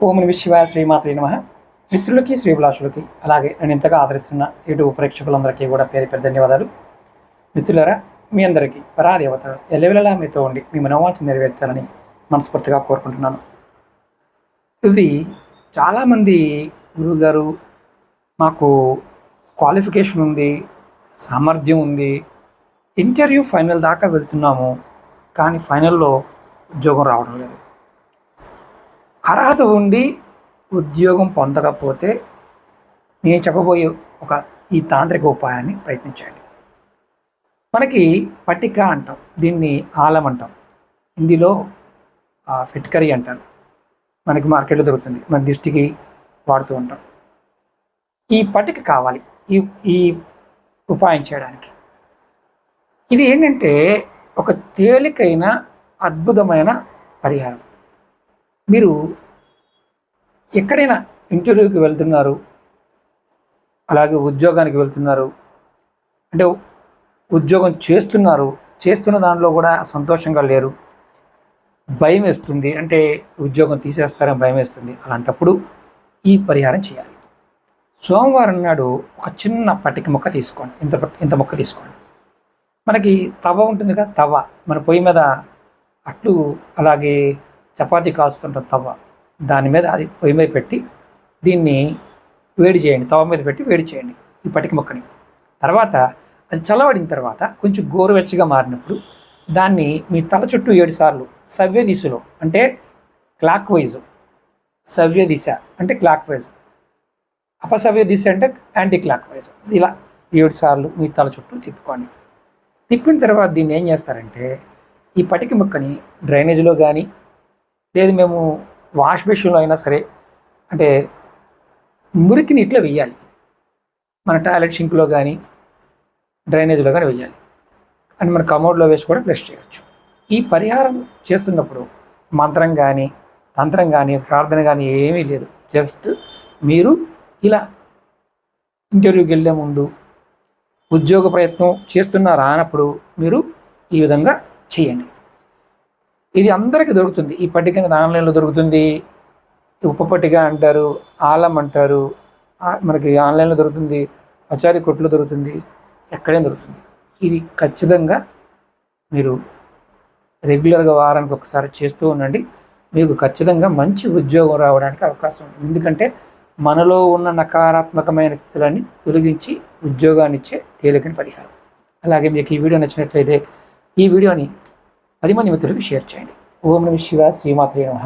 ఓం నమః శివాయ శ్రీమాత్రే నమః. మిత్రులకి శ్రీభిలాషులకి అలాగే నేను ఇంతగా ఆదరిస్తున్న యూట్యూబ్ ప్రేక్షకులందరికీ కూడా పేరు పేరు ధన్యవాదాలు. మిత్రులారా, మీ అందరికీ పరాదేవత ఎల్లవెల్లలా మీతో ఉండి మీ మనోవాంఛ నెరవేర్చాలని మనస్ఫూర్తిగా కోరుకుంటున్నాను. ఇది చాలామంది గురువుగారు మాకు క్వాలిఫికేషన్ ఉంది, సామర్థ్యం ఉంది, ఇంటర్వ్యూ ఫైనల్ దాకా వెళ్తున్నాము, కానీ ఫైనల్లో ఉద్యోగం రావడం లేదు. అర్హత ఉండి ఉద్యోగం పొందకపోతే నేను చెప్పబోయే ఈ తాంత్రిక ఉపాయాన్ని ప్రయత్నించండి. మనకి పట్టిక అంటాం, దీన్ని ఆలం అంటాం, హిందీలో ఫిట్కరీ అంటారు. మనకి మార్కెట్లో దొరుకుతుంది, మన దిష్టికి వాడుతూ ఉంటాం. ఈ పట్టిక కావాలి ఈ ఉపాయం చేయడానికి. ఇది ఏంటంటే ఒక తేలికైన అద్భుతమైన పరిహారం. మీరు ఎక్కడైనా ఇంటర్వ్యూకి వెళ్తున్నారు, అలాగే ఉద్యోగానికి వెళ్తున్నారు, అంటే ఉద్యోగం చేస్తున్న దానిలో కూడా సంతోషంగా లేరు, భయం వేస్తుంది, అంటే ఉద్యోగం తీసేస్తారని భయం వేస్తుంది. అలాంటప్పుడు ఈ పరిహారం చేయాలి. సోమవారం నాడు ఒక చిన్న పట్టిక ముక్క తీసుకోండి, ఇంత ముక్క తీసుకోండి. మనకి తవ ఉంటుంది కదా, తవ మన పొయ్యి మీద అట్లు అలాగే చపాతీ కాస్తుంటాం, తవ దాని మీద అది పొయ్యి మీద పెట్టి దీన్ని వేడి చేయండి, తవ మీద పెట్టి వేడి చేయండి ఈ పట్టిక ముక్కని. తర్వాత అది చల్లబడిన తర్వాత కొంచెం గోరువెచ్చగా మారినప్పుడు దాన్ని మీ తల చుట్టూ 7 సార్లు సవ్య దిశలో, అంటే క్లాక్ వైజ్, సవ్య దిశ అంటే క్లాక్ వైజ్, అపసవ్య దిశ అంటే యాంటీ క్లాక్ వైజ్, ఇలా 7 సార్లు మీ తల చుట్టూ తిప్పుకోండి. తిప్పిన తర్వాత దీన్ని ఏం చేస్తారంటే ఈ పట్టిక ముక్కని డ్రైనేజీలో కానీ, లేదు మేము వాష్ బేసిన్లో అయినా సరే, అంటే మురికి నీటిలో వెయ్యాలి. మన టాయిలెట్ షింక్లో కానీ డ్రైనేజీలో కానీ వెయ్యాలి, అని మన కమోడ్లో వేసి కూడా ప్లస్ చేయవచ్చు. ఈ పరిహారం చేస్తున్నప్పుడు మంత్రం కానీ తంత్రం కానీ ప్రార్థన కానీ ఏమీ లేదు. జస్ట్ మీరు ఇలా ఇంటర్వ్యూకి వెళ్ళే ముందు, ఉద్యోగ ప్రయత్నం చేస్తున్నారా అన్నప్పుడు మీరు ఈ విధంగా చేయండి. ఇది అందరికీ దొరుకుతుంది. ఈ పట్టిక ఆన్లైన్లో దొరుకుతుంది, ఉప పట్టిక అంటారు, ఆలం అంటారు, మనకి ఆన్లైన్లో దొరుకుతుంది, పచారీ కొట్లో దొరుకుతుంది, ఎక్కడైనా దొరుకుతుంది. ఇది ఖచ్చితంగా మీరు రెగ్యులర్గా వారానికి ఒకసారి చేస్తూ ఉండండి. మీకు ఖచ్చితంగా మంచి ఉద్యోగం రావడానికి అవకాశం ఉంటుంది. ఎందుకంటే మనలో ఉన్న నకారాత్మకమైన స్థితులన్నీ తొలగించి ఉద్యోగాన్ని ఇచ్చే తేలికని పరిహారం. అలాగే మీకు ఈ వీడియో నచ్చినట్లయితే ఈ వీడియోని 10 మంది మిత్రులకు షేర్ చేయండి. ఓం నమః శివాయ శ్రీమాత్రే నమః.